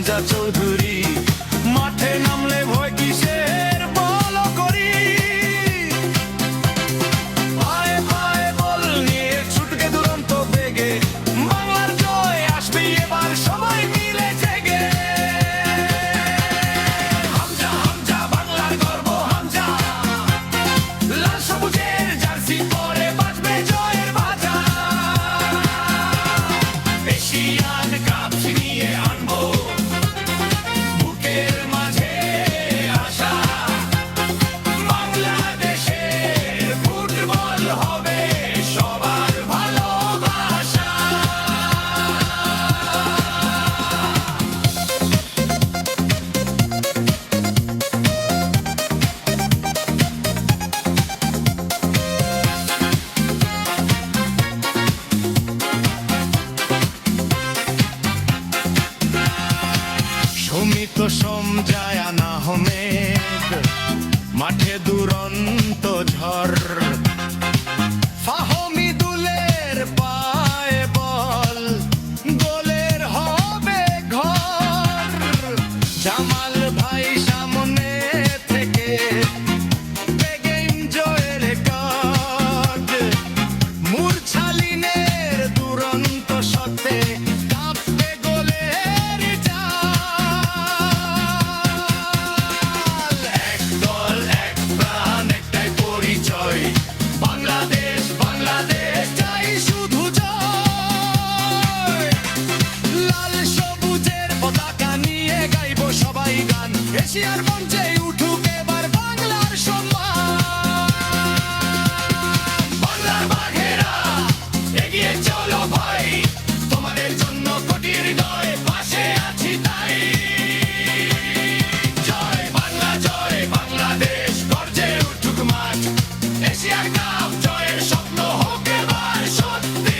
হামজা চৌধুরী। মাঠে নামলে ভয় কিসের বলো করি, পায়ে পায়ে বল নিয়ে ছুটকে দুরন্ত বেগে, বাংলার জয় আসবে এবার সবাই মিলে জেগে। হামজা হামজা বাংলার গর্ব হামজা, লাল সবুজের জার্সি পরে বাজবে জয়ের বাজা। এশিয়ান কাপ ছিনিয়ে আনবো বুকের মাঝে আশা, বাংলাদেশের ফুটবল হবে সবার ভালোবাসা। সমিত সমজায় আনা হমেদ, মাঠে দুরন্ত ঝড়, ফাহমিদুলের পায়ে বল, গোলের হবে ঘর। জামাল ভাই সামনে থেকে গেম জয়ের রেকর্ড, মুরছালিনের দুরন্ত শটে কাঁপবে গোলের জাল। এক দল এক প্রাণ একটাই পরিচয়, বাংলাদেশ বাংলাদেশ চাই শুধু জয়। লাল সবুজের পতাকা নিয়ে গাইবো সবাই গান, এশিয়ার মঞ্চে উঠুক এবার বাংলার সম্মান। বাংলার বাঘেরা এগিয়ে চলো ভাই, তোমাদের জন্য কোটি হৃদয় পাশে আছি তাই। জয় বাংলা জয় বাংলাদেশ, গর্জে উঠুক মাঠ, এশিয়ার কাপ জয়ের স্বপ্ন হোক এবার সত্যি।